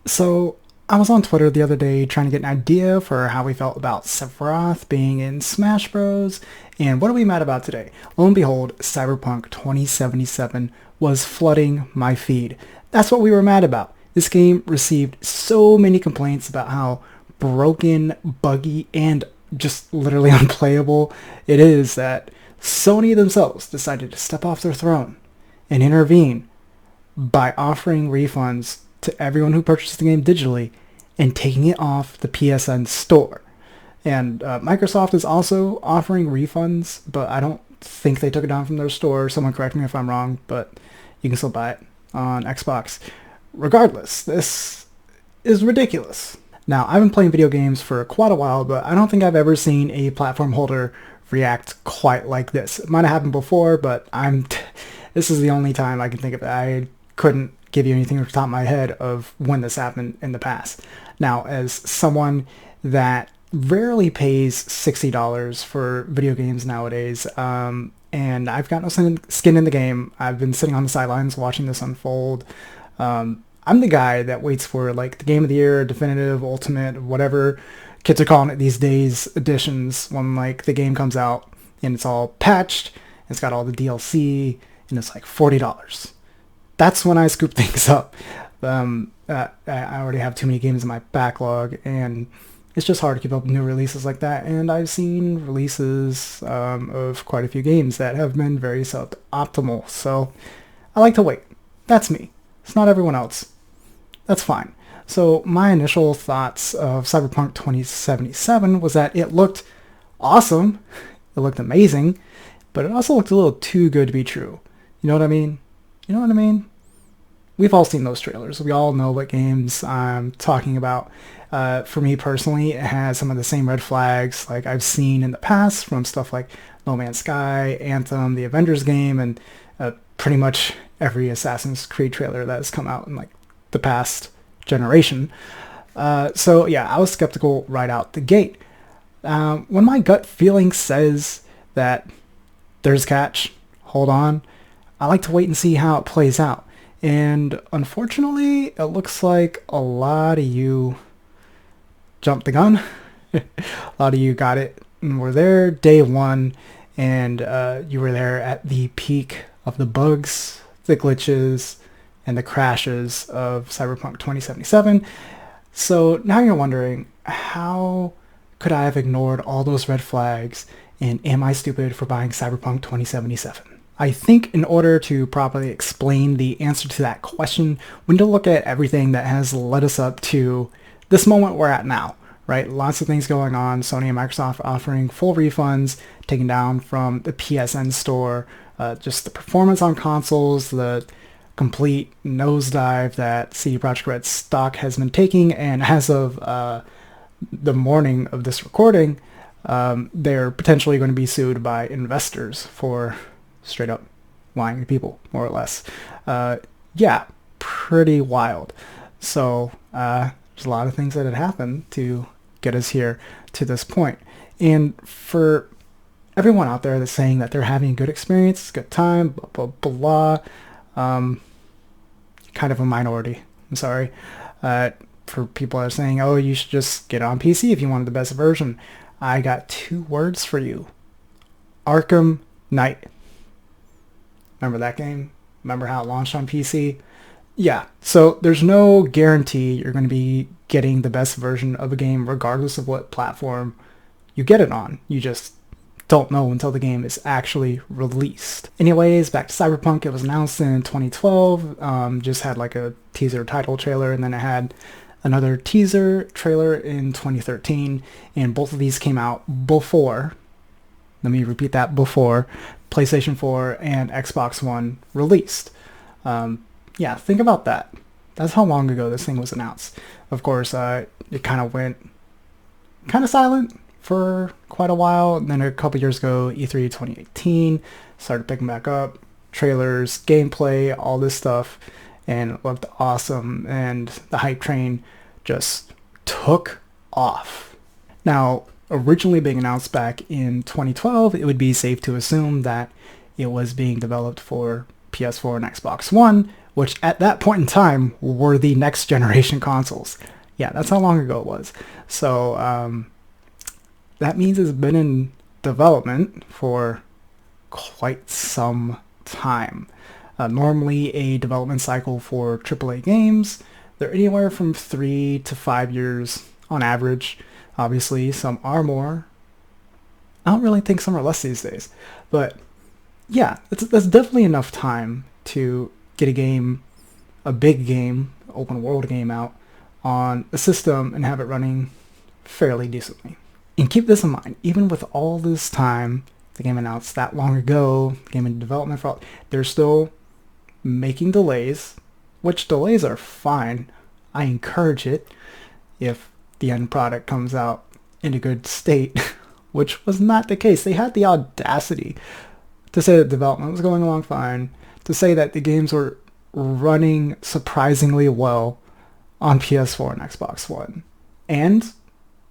So I was on Twitter the other day trying to get an idea for how we felt about Sephiroth being in Smash Bros. And what are we mad about today? Lo and behold, Cyberpunk 2077 was flooding my feed. That's what we were mad about. This game received so many complaints about how broken, buggy, and just literally unplayable it is that Sony themselves decided to step off their throne and intervene by offering refunds to everyone who purchased the game digitally and taking it off the PSN store. And Microsoft is also offering refunds, but I don't think they took it down from their store. Someone correct me if I'm wrong, but you can still buy it on Xbox. Regardless, this is ridiculous. Now, I've been playing video games for quite a while, but I don't think I've ever seen a platform holder react quite like this. It might have happened before, but this is the only time I can think of it. I couldn't give you anything off the top of my head of when this happened in the past. Now, as someone that rarely pays $60 for video games nowadays, and I've got no skin in the game, I've been sitting on the sidelines watching this unfold. I'm the guy that waits for like the Game of the Year, Definitive, Ultimate, whatever kids are calling it these days, editions, when like the game comes out and it's all patched, it's got all the DLC, and it's like $40. That's when I scoop things up. I already have too many games in my backlog, and it's just hard to keep up with new releases like that. And I've seen releases of quite a few games that have been very suboptimal. So I like to wait. That's me. It's not everyone else. That's fine. So my initial thoughts of Cyberpunk 2077 was that it looked awesome. It looked amazing, but it also looked a little too good to be true. You know what I mean? You know what I mean? We've all seen those trailers. We all know what games I'm talking about. For me personally, it has some of the same red flags like I've seen in the past from stuff like No Man's Sky, Anthem, the Avengers game, and pretty much every Assassin's Creed trailer that has come out in like the past generation. So yeah, I was skeptical right out the gate. When my gut feeling says that there's a catch, hold on, I like to wait and see how it plays out. And unfortunately, it looks like a lot of you jumped the gun. A lot of you got it and were there day one, and you were there at the peak of the bugs, the glitches, and the crashes of Cyberpunk 2077. So now you're wondering, how could I have ignored all those red flags, and am I stupid for buying Cyberpunk 2077? I think in order to properly explain the answer to that question, we need to look at everything that has led us up to this moment we're at now, right? Lots of things going on. Sony and Microsoft offering full refunds, taken down from the PSN store, just the performance on consoles, the complete nosedive that CD Projekt Red stock has been taking, and as of the morning of this recording, they're potentially going to be sued by investors for straight up lying to people, more or less. Yeah, pretty wild. So there's a lot of things that had happened to get us here to this point. And for everyone out there that's saying that they're having a good experience, good time, blah, blah, blah, kind of a minority. I'm sorry. For people that are saying, oh, you should just get it on PC if you wanted the best version, I got two words for you. Arkham Knight. Remember that game? Remember how it launched on PC? Yeah, so there's no guarantee you're going to be getting the best version of a game regardless of what platform you get it on. You just don't know until the game is actually released. Anyways, back to Cyberpunk. It was announced in 2012. Just had like a teaser title trailer, and then it had another teaser trailer in 2013. And both of these came out before, let me repeat that, before PlayStation 4 and Xbox One released. Yeah, think about that. That's how long ago this thing was announced. Of course, it kind of went kind of silent for quite a while. And then a couple years ago, E3 2018 started picking back up. Trailers, gameplay, all this stuff. And it looked awesome. And the hype train just took off. Now, originally being announced back in 2012, it would be safe to assume that it was being developed for PS4 and Xbox One, which at that point in time were the next generation consoles. Yeah, that's how long ago it was. So that means it's been in development for quite some time. Normally a development cycle for AAA games, they're anywhere from 3 to 5 years on average. Obviously, some are more. I don't really think some are less these days. But yeah, that's definitely enough time to get a big game, open world game out on a system and have it running fairly decently. And keep this in mind, even with all this time, the game announced that long ago, the game in development for all, they're still making delays, which delays are fine. I encourage it if the end product comes out in a good state, which was not the case. They had the audacity to say that development was going along fine, to say that the games were running surprisingly well on PS4 and Xbox One. And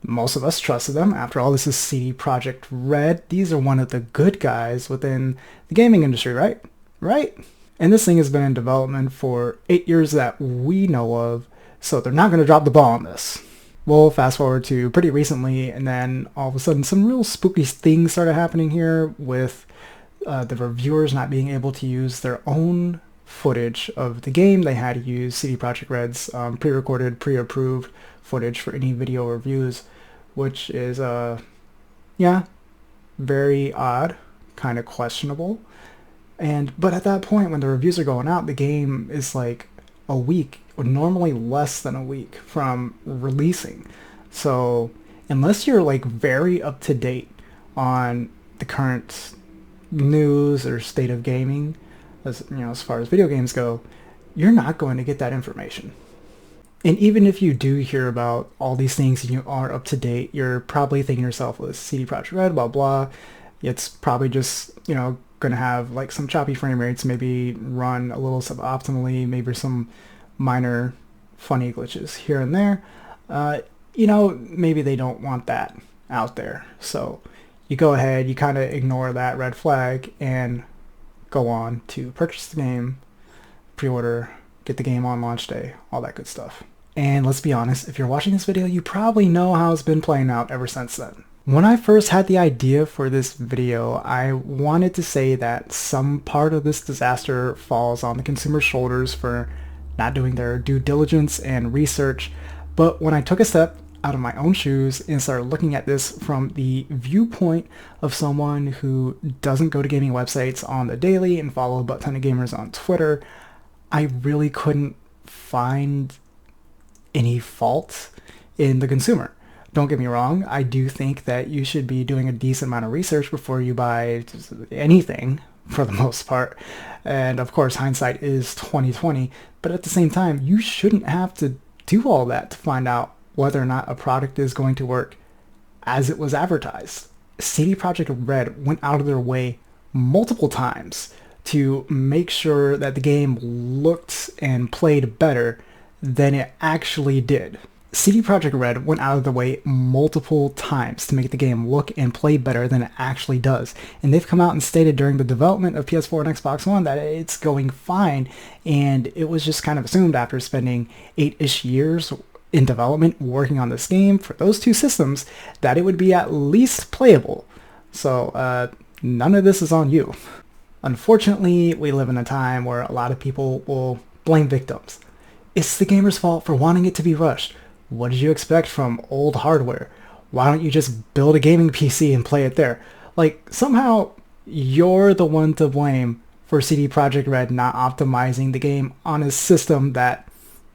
most of us trusted them. After all, this is CD Projekt Red. These are one of the good guys within the gaming industry, right? Right? And this thing has been in development for 8 years that we know of, so they're not going to drop the ball on this. We'll fast forward to pretty recently, and then all of a sudden some real spooky things started happening here with the reviewers not being able to use their own footage of the game. They had to use CD Projekt Red's pre-recorded, pre-approved footage for any video reviews, which is, yeah, very odd, kind of questionable. But at that point, when the reviews are going out, the game is like a week, or normally less than a week from releasing. So unless you're like very up to date on the current news or state of gaming, as far as video games go, you're not going to get that information. And even if you do hear about all these things and you are up to date, you're probably thinking to yourself, well, CD Projekt Red, blah blah. It's probably just going to have like some choppy frame rates, maybe run a little suboptimally, maybe some minor funny glitches here and there. Maybe they don't want that out there. So you go ahead, you kind of ignore that red flag and go on to purchase the game, pre-order, get the game on launch day, all that good stuff. And let's be honest, if you're watching this video, you probably know how it's been playing out ever since then. When I first had the idea for this video, I wanted to say that some part of this disaster falls on the consumer's shoulders for not doing their due diligence and research. But when I took a step out of my own shoes and started looking at this from the viewpoint of someone who doesn't go to gaming websites on the daily and follow a butt ton of gamers on Twitter, I really couldn't find any fault in the consumer. Don't get me wrong, I do think that you should be doing a decent amount of research before you buy anything, for the most part. And of course, hindsight is 2020, but at the same time, you shouldn't have to do all that to find out whether or not a product is going to work as it was advertised. CD Projekt Red went out of their way multiple times to make sure that the game looked and played better than it actually did. CD Projekt Red went out of the way multiple times to make the game look and play better than it actually does. And they've come out and stated during the development of PS4 and Xbox One that it's going fine, and it was just kind of assumed after spending 8-ish years in development working on this game for those two systems that it would be at least playable. So none of this is on you. Unfortunately, we live in a time where a lot of people will blame victims. It's the gamer's fault for wanting it to be rushed. What did you expect from old hardware? Why don't you just build a gaming PC and play it there? Like, somehow you're the one to blame for CD Projekt Red not optimizing the game on a system that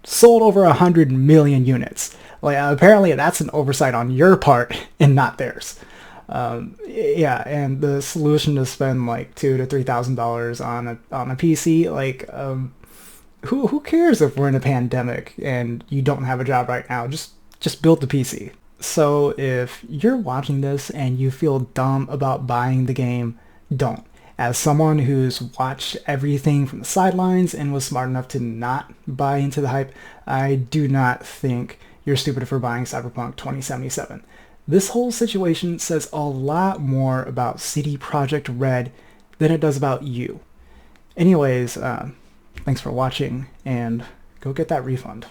sold over 100 million units. Like, apparently that's an oversight on your part and not theirs. Yeah, and the solution to spend like $2,000 to $3,000 on a PC, like, who cares if we're in a pandemic and you don't have a job right now? Just build the PC. So if you're watching this and you feel dumb about buying the game, don't. As someone who's watched everything from the sidelines and was smart enough to not buy into the hype, I do not think you're stupid for buying Cyberpunk 2077. This whole situation says a lot more about CD Projekt Red than it does about you. Anyways, Thanks for watching, and go get that refund.